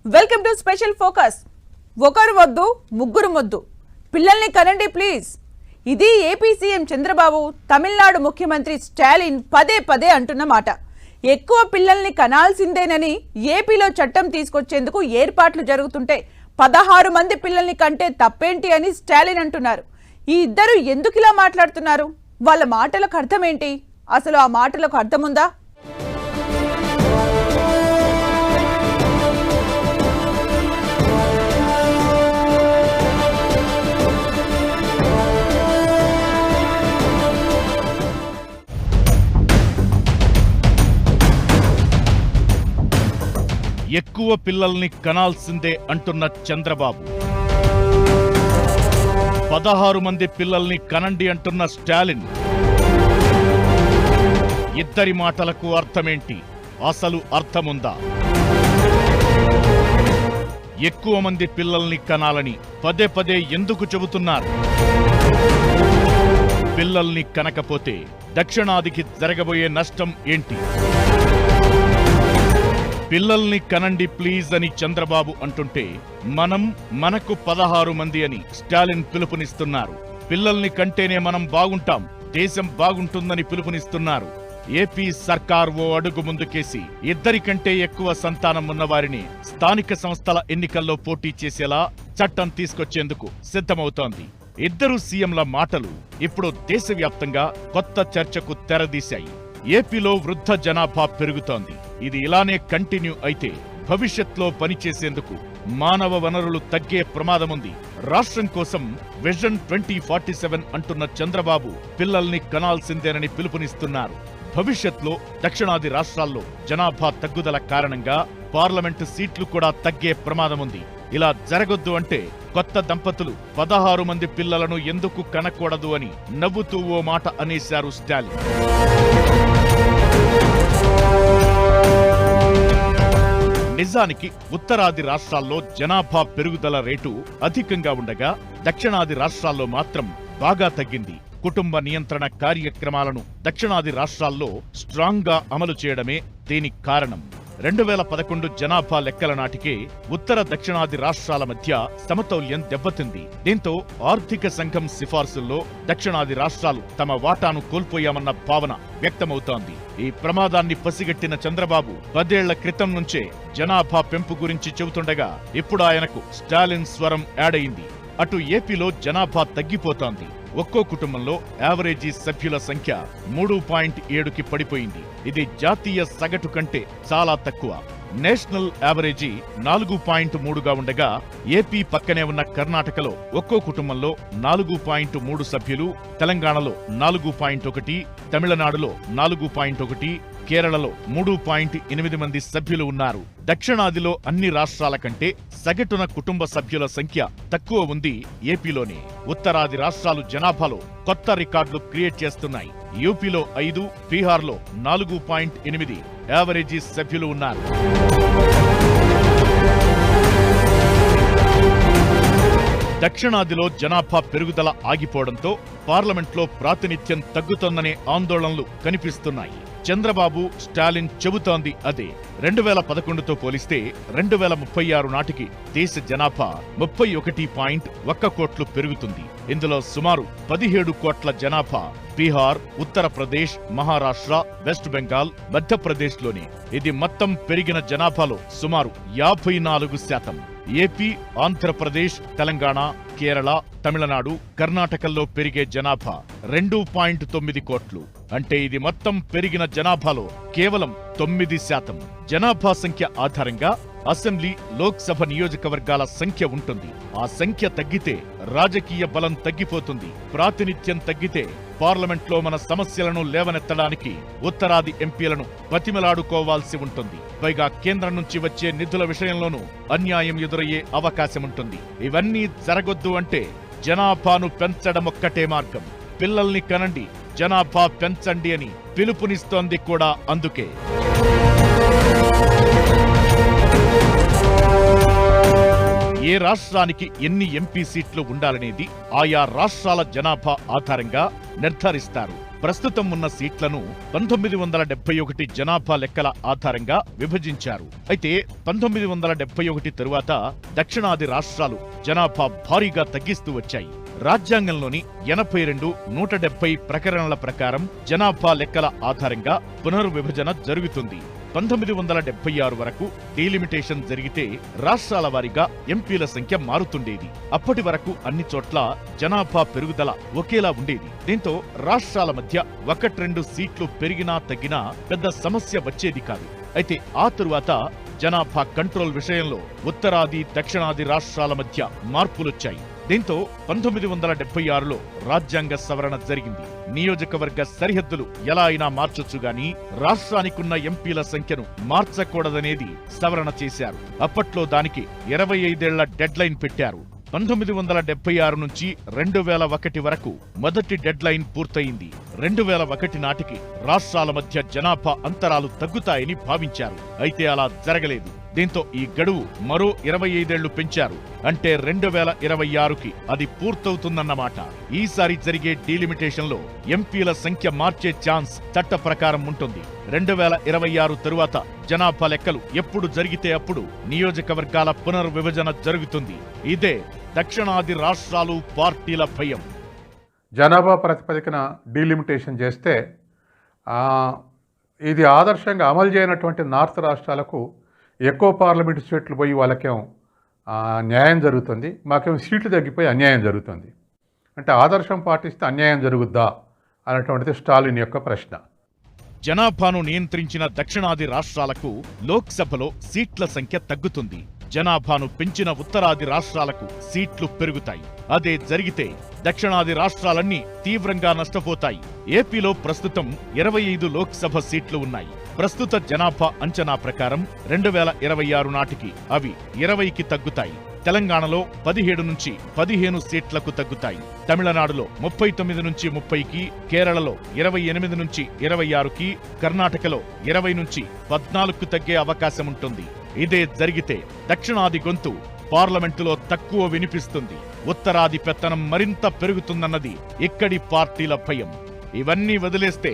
Welcome to special focus. ఒకరు వద్దు ముగ్గురు వద్దు, పిల్లల్ని కనండి ప్లీజ్. ఇది ఏపీ సీఎం చంద్రబాబు తమిళనాడు ముఖ్యమంత్రి స్టాలిన్ పదే పదే అంటున్న మాట. ఎక్కువ పిల్లల్ని కనాల్సిందేనని ఏపీలో చట్టం తీసుకొచ్చేందుకు ఏర్పాట్లు జరుగుతుంటే 16 మంది పిల్లల్ని కంటే తప్పేంటి అని స్టాలిన్ అంటున్నారు. ఈ ఇద్దరు ఎందుకు ఇలా మాట్లాడుతున్నారు? వాళ్ళ మాటలకు అర్థం ఏంటి? అసలు ఆ మాటలకు అర్థం ఉందా? ఎక్కువ పిల్లల్ని కనాల్సిందే అంటున్న చంద్రబాబు, 16 మంది పిల్లల్ని కనండి అంటున్న స్టాలిన్. ఇద్దరి మాటలకు అర్థమేంటి? అసలు అర్థముందా? ఎక్కువ మంది పిల్లల్ని కనాలని పదే పదే ఎందుకు చెబుతున్నారు? పిల్లల్ని కనకపోతే దక్షిణాదికి జరగబోయే నష్టం ఏంటి? పిల్లల్ని కనండి ప్లీజ్ అని చంద్రబాబు అంటుంటే మనకు 16 మంది అని స్టాలిన్ పిలుపునిస్తున్నారు. పిల్లల్ని కంటేనే మనం బాగుంటాం, దేశం బాగుంటుందని పిలుపునిస్తున్నారు. ఏపీ సర్కార్ ఓ అడుగు ముందుకేసి ఇద్దరికంటే ఎక్కువ సంతానం ఉన్నవారిని స్థానిక సంస్థల ఎన్నికల్లో పోటీ చేసేలా చట్టం తీసుకొచ్చేందుకు సిద్ధమవుతోంది. ఇద్దరు సీఎంల మాటలు ఇప్పుడు దేశవ్యాప్తంగా కొత్త చర్చకు తెరదీశాయి. ఏపీలో వృద్ధ జనాభా పెరుగుతోంది. ఇది ఇలానే కంటిన్యూ అయితే భవిష్యత్లో పనిచేసేందుకు మానవ వనరులు తగ్గే ప్రమాదముంది. రాష్ట్రం కోసం విజన్ 2047 అంటున్న చంద్రబాబు పిల్లల్ని కనాల్సిందేనని పిలుపునిస్తున్నారు. భవిష్యత్లో దక్షిణాది రాష్ట్రాల్లో జనాభా తగ్గుదల కారణంగా పార్లమెంటు సీట్లు కూడా తగ్గే ప్రమాదముంది. ఇలా జరగొద్దు అంటే కొత్త దంపతులు 16 మంది పిల్లలను ఎందుకు కనకూడదు అని నవ్వుతూ ఓ మాట అనేశారు స్టాలిన్. నిజానికి ఉత్తరాది రాష్ట్రాల్లో జనాభా పెరుగుదల రేటు అధికంగా ఉండగా దక్షిణాది రాష్ట్రాల్లో మాత్రం బాగా తగ్గింది. కుటుంబ నియంత్రణ కార్యక్రమాలను దక్షిణాది రాష్ట్రాల్లో స్ట్రాంగ్ గా అమలు చేయడమే దీనికి కారణం. 2011 జనాభా లెక్కల నాటికే ఉత్తర దక్షిణాది రాష్ట్రాల మధ్య సమతౌల్యం దెబ్బతింది. దీంతో ఆర్థిక సంఘం సిఫార్సుల్లో దక్షిణాది రాష్ట్రాలు తమ వాటాను కోల్పోయామన్న భావన వ్యక్తమవుతోంది. ఈ ప్రమాదాన్ని పసిగట్టిన చంద్రబాబు 10 ఏళ్ల క్రితం నుంచే జనాభా పెంపు గురించి చెబుతుండగా ఇప్పుడు ఆయనకు స్టాలిన్ స్వరం యాడ్ అయింది. అటు ఏపీలో జనాభా తగ్గిపోతోంది. ఒక్కో కుటుంబంలో యావరేజీ సభ్యుల సంఖ్య 3.7కి పడిపోయింది. ఇది జాతీయ సగటు కంటే చాలా తక్కువ. నేషనల్ యావరేజీ 4.3గా ఉండగా ఏపీ పక్కనే ఉన్న కర్ణాటకలో ఒక్కో కుటుంబంలో 4.3 సభ్యులు, తెలంగాణలో 4.1, తమిళనాడులో 4.1, కేరళలో 3.8 మంది సభ్యులు ఉన్నారు. దక్షిణాదిలో అన్ని రాష్ట్రాల కంటే సగటున కుటుంబ సభ్యుల సంఖ్య తక్కువ ఉంది ఏపీలోనే. ఉత్తరాది రాష్ట్రాలు జనాభాలో కొత్త రికార్డులు క్రియేట్ చేస్తున్నాయి. యూపీలో 5, బీహార్లో 4.8 యావరేజీ సభ్యులు ఉన్నారు. దక్షిణాదిలో జనాభా పెరుగుదల ఆగిపోవడంతో పార్లమెంట్లో ప్రాతినిధ్యం తగ్గుతోందనే ఆందోళనలు కనిపిస్తున్నాయి. చంద్రబాబు, స్టాలిన్ చెబుతోంది అదే. 2011తో పోలిస్తే 2036 నాటికి దేశ జనాభా 31.1 కోట్లు పెరుగుతుంది. ఇందులో సుమారు 17 కోట్ల జనాభా బీహార్, ఉత్తరప్రదేశ్, మహారాష్ట్ర, వెస్ట్ బెంగాల్, మధ్యప్రదేశ్లోనే. ఇది మొత్తం పెరిగిన జనాభాలో సుమారు 54%. ఏపీ, ఆంధ్రప్రదేశ్, తెలంగాణ, కేరళ, తమిళనాడు, కర్ణాటకల్లో పెరిగే జనాభా 2.9 కోట్లు. అంటే ఇది మొత్తం పెరిగిన జనాభాలో కేవలం 9%. జనాభా సంఖ్య ఆధారంగా అసెంబ్లీ, లోక్సభ నియోజకవర్గాల సంఖ్య ఉంటుంది. ఆ సంఖ్య తగ్గితే రాజకీయ బలం తగ్గిపోతుంది. ప్రాతినిధ్యం తగ్గితే పార్లమెంట్లో మన సమస్యలను లేవనెత్తడానికి ఉత్తరాది ఎంపీలను బతిమలాడుకోవాల్సి ఉంటుంది. పైగా కేంద్రం నుంచి వచ్చే నిధుల విషయంలోనూ అన్యాయం ఎదురయ్యే అవకాశముంటుంది. ఇవన్నీ జరగొద్దు అంటే జనాభాను పెంచడమొక్కటే మార్గం. పిల్లల్ని కనండి, జనాభా పెంచండి అని పిలుపునిస్తోంది కూడా అందుకే. ఏ రాష్ట్రానికి ఎన్ని ఎంపీ సీట్లు ఉండాలనేది ఆయా రాష్ట్రాల జనాభా ఆధారంగా నిర్ధారిస్తారు. ప్రస్తుతం ఉన్న సీట్లను 1971 జనాభా లెక్కల ఆధారంగా విభజించారు. అయితే 1971 తరువాత దక్షిణాది రాష్ట్రాలు జనాభా భారీగా తగ్గిస్తూ వచ్చాయి. రాజ్యాంగంలోని 82, 170 ప్రకరణల ప్రకారం జనాభా లెక్కల ఆధారంగా పునర్విభజన జరుగుతుంది. 1976 వరకు డీలిమిటేషన్ జరిగితే రాష్ట్రాల వారీగా ఎంపీల సంఖ్య మారుతుండేది. అప్పటి వరకు అన్ని చోట్ల జనాభా పెరుగుదల ఒకేలా ఉండేది. దీంతో రాష్ట్రాల మధ్య 1-2 సీట్లు పెరిగినా తగ్గినా పెద్ద సమస్య వచ్చేది కాదు. అయితే ఆ తరువాత జనాభా కంట్రోల్ విషయంలో ఉత్తరాది, దక్షిణాది రాష్ట్రాల మధ్య మార్పులొచ్చాయి. దీంతో 1976లో రాజ్యాంగ సవరణ జరిగింది. నియోజకవర్గ సరిహద్దులు ఎలా అయినా మార్చొచ్చు గాని రాష్ట్రానికున్న ఎంపీల సంఖ్యను మార్చకూడదనేది సవరణ చేశారు. అప్పట్లో దానికి 25 ఏళ్ల డెడ్ లైన్ పెట్టారు. 1976 నుంచి 2001 వరకు మొదటి డెడ్ లైన్ పూర్తయింది. 2001 నాటికి రాష్ట్రాల మధ్య జనాభా అంతరాలు తగ్గుతాయని భావించారు. అయితే అలా జరగలేదు. దీంతో ఈ గడువు మరో 25 ఏళ్లు పెంచారు. అంటే 2026కి అది పూర్తవుతుందన్నమాట. ఈసారి జరిగే డీలిమిటేషన్ లో ఎంపీల సంఖ్య మార్చే ఛాన్స్ చట్ట ప్రకారం ఉంటుంది. 2026 తరువాత జనాభా లెక్కలు ఎప్పుడు జరిగితే అప్పుడు నియోజకవర్గాల పునర్విభజన జరుగుతుంది. ఇదే దక్షిణాది రాష్ట్రాలు పార్టీల భయం. జనాభా ప్రాతిపదికన డీలిమిటేషన్ చేస్తే ఇది ఆదర్శంగా అమలు చేయనటువంటి నార్త్ రాష్ట్రాలకు ఎక్కువ పార్లమెంటు సీట్లు పోయి వాళ్ళకేం న్యాయం జరుగుతుంది, మాకేం సీట్లు తగ్గిపోయి అన్యాయం జరుగుతుంది. అంటే ఆదర్శం పాటిస్తే అన్యాయం జరుగుద్దా అన్నటువంటిది స్టాలిన్ యొక్క ప్రశ్న. జనాభాను నియంత్రించిన దక్షిణాది రాష్ట్రాలకు లోక్సభలో సీట్ల సంఖ్య తగ్గుతుంది. జనాభాను పెంచిన ఉత్తరాది రాష్ట్రాలకు సీట్లు పెరుగుతాయి. అదే జరిగితే దక్షిణాది రాష్ట్రాలన్నీ తీవ్రంగా నష్టపోతాయి. ఏపీలో ప్రస్తుతం 25 లోక్సభ సీట్లు ఉన్నాయి. ప్రస్తుత జనాభా అంచనా ప్రకారం 2026 నాటికి అవి 20కి తగ్గుతాయి. తెలంగాణలో 17 నుంచి 15 సీట్లకు తగ్గుతాయి. తమిళనాడులో 39 నుంచి 30కి, కేరళలో 28 నుంచి 26కి, కర్ణాటకలో 20 నుంచి 14కు తగ్గే అవకాశముంటుంది. ఇదే జరిగితే దక్షిణాది గొంతు పార్లమెంటులో తక్కువ వినిపిస్తుంది. ఉత్తరాది పెత్తనం మరింత పెరుగుతుందన్నది ఇక్కడి పార్టీల భయం. ఇవన్నీ వదిలేస్తే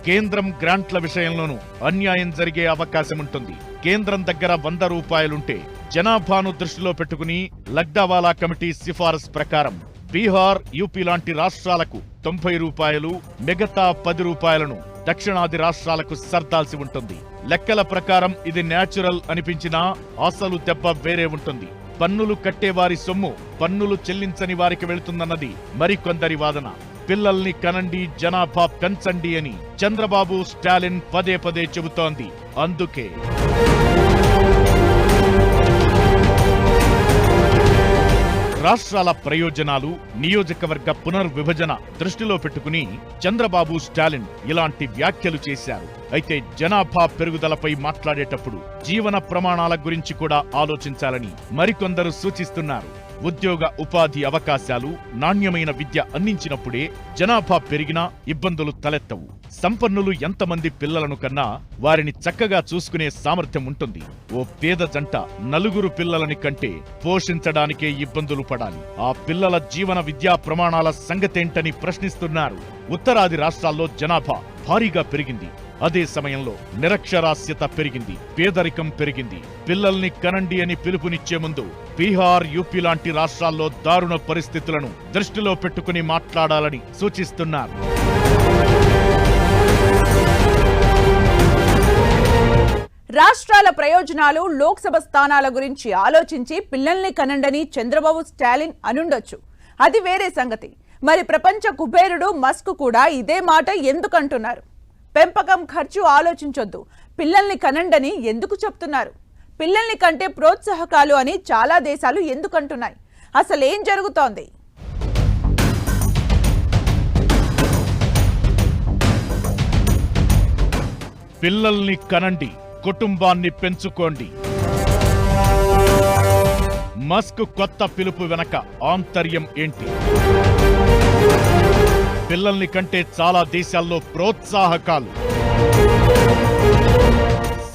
కేంద్రం గ్రాంట్ల విషయంలోనూ అన్యాయం జరిగే అవకాశముంటుంది. కేంద్రం దగ్గర 100 రూపాయలుంటే జనాభాను దృష్టిలో పెట్టుకుని లగ్డావాలా కమిటీ సిఫారసు ప్రకారం బీహార్, యూపీ లాంటి రాష్ట్రాలకు 90 రూపాయలు, మిగతా 10 రూపాయలను దక్షిణాది రాష్ట్రాలకు సర్దాల్సి ఉంటుంది. లెక్కల ప్రకారం ఇది న్యాచురల్ అనిపించినా అసలు దెబ్బ వేరే ఉంటుంది. పన్నులు కట్టేవారి సొమ్ము పన్నులు చెల్లించని వారికి వెళుతుందన్నది మరికొందరి వాదన. పిల్లల్ని కనండి, జనాభా పెంచండి అని చంద్రబాబు, స్టాలిన్ పదే పదే చెబుతోంది. అందుకే రాష్ట్రాల ప్రయోజనాలు, నియోజకవర్గ పునర్విభజన దృష్టిలో పెట్టుకుని చంద్రబాబు, స్టాలిన్ ఇలాంటి వ్యాఖ్యలు చేశారు. అయితే జనాభా పెరుగుదలపై మాట్లాడేటప్పుడు జీవన ప్రమాణాల గురించి కూడా ఆలోచించాలని మరికొందరు సూచిస్తున్నారు. ఉద్యోగ, ఉపాధి అవకాశాలు, నాణ్యమైన విద్య అందించినప్పుడే జనాభా పెరిగినా ఇబ్బందులు తలెత్తవు. సంపన్నులు ఎంతమంది పిల్లలను కన్నా వారిని చక్కగా చూసుకునే సామర్థ్యం ఉంటుంది. ఓ పేద జంట 4 పిల్లలని కంటే పోషించడానికే ఇబ్బందులు పడాలి. ఆ పిల్లల జీవన విద్యా ప్రమాణాల సంగతేంటని ప్రశ్నిస్తున్నారు. ఉత్తరాది రాష్ట్రాల్లో జనాభా భారీగా పెరిగింది. అదే సమయంలో నిరక్షరాస్యత పెరిగింది, పేదరికం పెరిగింది. పిల్లల్ని కనండి అని పిలుపునిచ్చే ముందు బీహార్, యూపీ లాంటి రాష్ట్రాల్లో దారుణ పరిస్థితులను దృష్టిలో పెట్టుకుని మాట్లాడాలని సూచిస్తున్నారు. రాష్ట్రాల ప్రయోజనాలు, లోక్సభ స్థానాల గురించి ఆలోచించి పిల్లల్ని కనండని చంద్రబాబు, స్టాలిన్ అనుండొచ్చు. అది వేరే సంగతి. మరి ప్రపంచ కుబేరుడు మస్క్ కూడా ఇదే మాట ఎందుకంటున్నారు? పెంపకం ఖర్చు ఆలోచించొద్దు, పిల్లల్ని కనండని ఎందుకు చెప్తున్నారు? పిల్లల్ని కంటే ప్రోత్సాహకాలు అని చాలా దేశాలు ఎందుకంటున్నాయి? అసలేం జరుగుతోంది? పిల్లల్ని కనండి, కుటుంబాన్ని పెంచుకోండి. మస్క్ కొత్త పిలుపు వెనక ఆంతర్యం ఏంటి? పిల్లల్ని కంటే చాలా దేశాల్లో ప్రోత్సాహకాలు.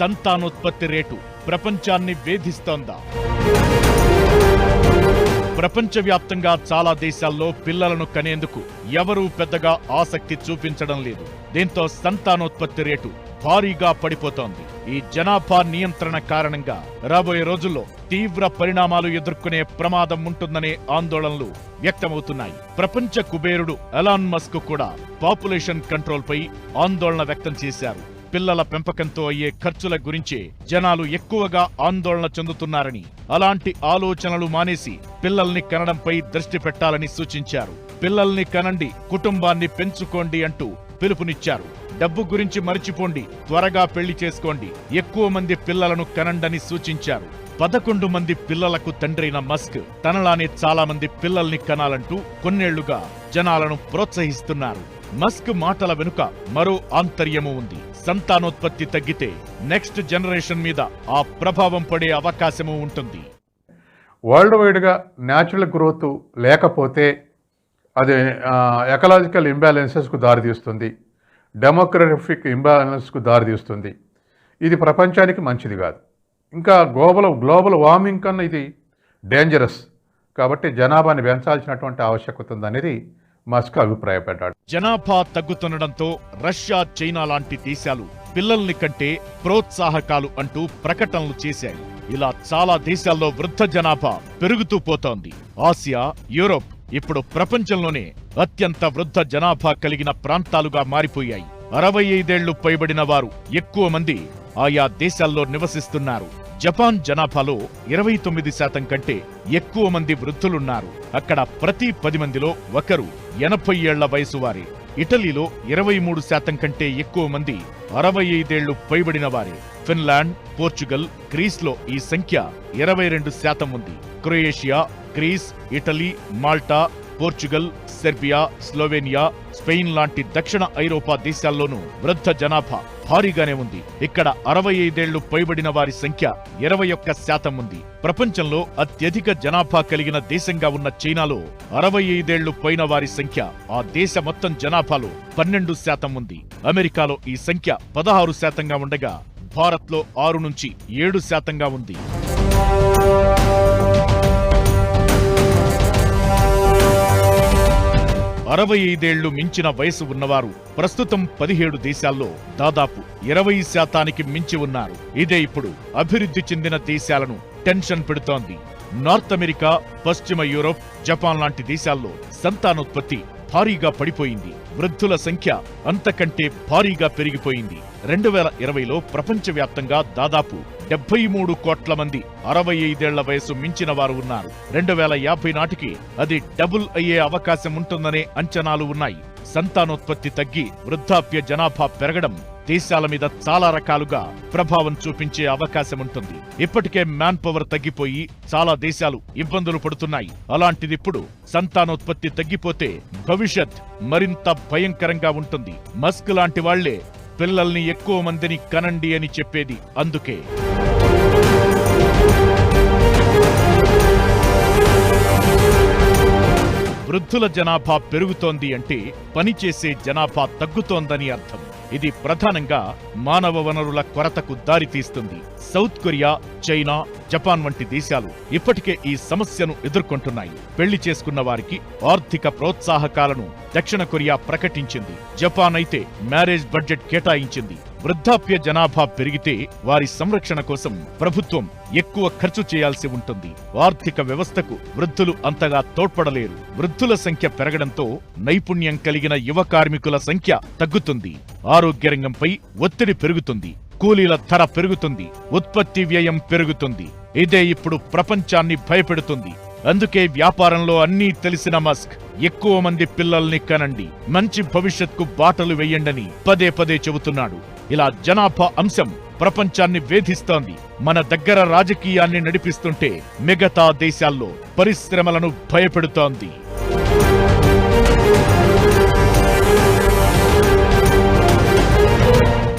సంతానోత్పత్తి రేటు ప్రపంచాన్ని వేధిస్తోందా? ప్రపంచవ్యాప్తంగా చాలా దేశాల్లో పిల్లలను కనేందుకు ఎవరూ పెద్దగా ఆసక్తి చూపించడం లేదు. దీంతో సంతానోత్పత్తి రేటు భారీగా పడిపోతోంది. ఈ జనాభా నియంత్రణ కారణంగా రాబోయే రోజుల్లో తీవ్ర పరిణామాలు ఎదుర్కొనే ప్రమాదం ఉంటుందనే ఆందోళనలు వ్యక్తమవుతున్నాయి. ప్రపంచ కుబేరుడు ఎలాన్ మస్క్ కూడా పాపులేషన్ కంట్రోల్ పై ఆందోళన వ్యక్తం చేశారు. పిల్లల పెంపకంతో అయ్యే ఖర్చుల గురించే జనాలు ఎక్కువగా ఆందోళన చెందుతున్నారని, అలాంటి ఆలోచనలు మానేసి పిల్లల్ని కనడంపై దృష్టి పెట్టాలని సూచించారు. పిల్లల్ని కనండి, కుటుంబాన్ని పెంచుకోండి అంటూ పిలుపునిచ్చారు. డబ్బు గురించి మరిచిపోండి, త్వరగా పెళ్లి చేసుకోండి, ఎక్కువ మంది పిల్లలను కనండని సూచించారు. 11 మంది పిల్లలకు తండ్రైన మస్క్ తనలానే చాలా మంది పిల్లల్ని కనాలంటూ కొన్నేళ్లుగా జనాలను ప్రోత్సహిస్తున్నారు. మస్క్ మాటల వెనుక మరో ఆంతర్యము ఉంది. సంతానోత్పత్తి తగ్గితే నెక్స్ట్ జనరేషన్ మీద ఆ ప్రభావం పడే అవకాశము ఉంటుంది. వరల్డ్ వైడ్గా న్యాచురల్ గ్రోత్ లేకపోతే అది ఎకలాజికల్ ఇంబ్యాలెన్సెస్కు దారితీస్తుంది, డెమోగ్రఫిక్ ఇంబ్యాలెన్స్కు దారితీస్తుంది. ఇది ప్రపంచానికి మంచిది కాదు. ఇంకా గ్లోబల్ వార్మింగ్ కన్నా ఇది డేంజరస్. కాబట్టి జనాభాని పెంచాల్సినటువంటి ఆవశ్యకత ఉందనేది మస్క్ అభిప్రాయపడ్డాడు. జనాభా తగ్గుతుండడంతో రష్యా, చైనా లాంటి దేశాలు పిల్లల్ని కంటే ప్రోత్సాహకాలు అంటూ ప్రకటనలు చేశాయి. ఇలా చాలా దేశాల్లో వృద్ధ జనాభా పెరుగుతూ పోతోంది. ఆసియా, యూరోప్ ఇప్పుడు ప్రపంచంలోనే అత్యంత వృద్ధ జనాభా కలిగిన ప్రాంతాలుగా మారిపోయాయి. 65 ఏళ్లు పైబడిన వారు ఎక్కువ మంది ఆయా దేశాల్లో నివసిస్తున్నారు. జపాన్ జనాభాలో 29% కంటే ఎక్కువ మంది వృద్ధులున్నారు. అక్కడ ప్రతి 10 మందిలో ఒకరు 80 ఏళ్ల వయసు వారే. ఇటలీలో 23% కంటే ఎక్కువ మంది 65 ఏళ్లు పైబడిన వారే. ఫిన్లాండ్, పోర్చుగల్, గ్రీస్లో ఈ సంఖ్య 22% ఉంది. Croatia, Greece, Italy, Malta, Portugal, Serbia, Slovenia, Spain లాంటి దక్షిణ ఐరోపా దేశాల్లోనూ వృద్ధ జనాభా భారీగానే ఉంది. ఇక్కడ 65 ఏళ్లు పైబడిన వారి సంఖ్య 21% ఉంది. ప్రపంచంలో అత్యధిక జనాభా కలిగిన దేశంగా ఉన్న చైనాలో 65 ఏళ్లు పైన వారి సంఖ్య ఆ దేశ మొత్తం జనాభాలో 12% ఉంది. అమెరికాలో ఈ సంఖ్య 16%గా ఉండగా భారత్లో 6 నుంచి 7%గా ఉంది. 65 ఏళ్లు మించిన వయసు ఉన్నవారు ప్రస్తుతం 17 దేశాల్లో దాదాపు 20% మించి ఉన్నారు. ఇదే ఇప్పుడు అభివృద్ధి చెందిన దేశాలను టెన్షన్ పెడుతోంది. నార్త్ అమెరికా, పశ్చిమ యూరోప్, జపాన్ లాంటి దేశాల్లో సంతానోత్పత్తి భారీగా పడిపోయింది. వృద్ధుల సంఖ్య అంతకంటే భారీగా పెరిగిపోయింది. 2020లో ప్రపంచవ్యాప్తంగా దాదాపు 73 కోట్ల మంది 65 ఏళ్ల వయసు మించిన వారు ఉన్నారు. 2050 నాటికి అది డబుల్ అయ్యే అవకాశం ఉంటుందనే అంచనాలు ఉన్నాయి. సంతానోత్పత్తి తగ్గి వృద్ధాప్య జనాభా పెరగడం దేశాల మీద చాలా రకాలుగా ప్రభావం చూపించే అవకాశం ఉంటుంది. ఇప్పటికే మ్యాన్ పవర్ తగ్గిపోయి చాలా దేశాలు ఇబ్బందులు పడుతున్నాయి. అలాంటిది ఇప్పుడు సంతానోత్పత్తి తగ్గిపోతే భవిష్యత్ మరింత భయంకరంగా ఉంటుంది. మస్క్ లాంటి వాళ్లే పిల్లల్ని ఎక్కువ మందిని కనండి అని చెప్పేది అందుకే. వృద్ధుల జనాభా పెరుగుతోంది అంటే పనిచేసే జనాభా తగ్గుతోందని అర్థం. ఇది ప్రధానంగా మానవ వనరుల కొరతకు దారితీస్తుంది. సౌత్ కొరియా, చైనా, జపాన్ వంటి దేశాలు ఇప్పటికే ఈ సమస్యను ఎదుర్కొంటున్నాయి. పెళ్లి చేసుకున్న వారికి ఆర్థిక ప్రోత్సాహకాలను దక్షిణ కొరియా ప్రకటించింది. జపాన్ అయితే మ్యారేజ్ బడ్జెట్ కేటాయించింది. వృద్ధాప్య జనాభా పెరిగితే వారి సంరక్షణ కోసం ప్రభుత్వం ఎక్కువ ఖర్చు చేయాల్సి ఉంటుంది. ఆర్థిక వ్యవస్థకు వృద్ధులు అంతగా తోడ్పడలేరు. వృద్ధుల సంఖ్య పెరగడంతో నైపుణ్యం కలిగిన యువ కార్మికుల సంఖ్య తగ్గుతుంది. ఆరోగ్య రంగంపై ఒత్తిడి పెరుగుతుంది. కూలీల ధర పెరుగుతుంది. ఉత్పత్తి వ్యయం పెరుగుతుంది. ఇదే ఇప్పుడు ప్రపంచాన్ని భయపెడుతుంది. అందుకే వ్యాపారంలో అన్నీ తెలిసిన మస్క్ ఎక్కువ మంది పిల్లల్ని కనండి, మంచి భవిష్యత్కు బాటలు వేయండని పదే పదే చెబుతున్నాడు. ఇలా జనాభా అంశం ప్రపంచాన్ని వేధిస్తోంది. మన దగ్గర రాజకీయాన్ని నడిపిస్తుంటే మిగతా దేశాల్లో పరిశ్రమలను భయపెడుతోంది.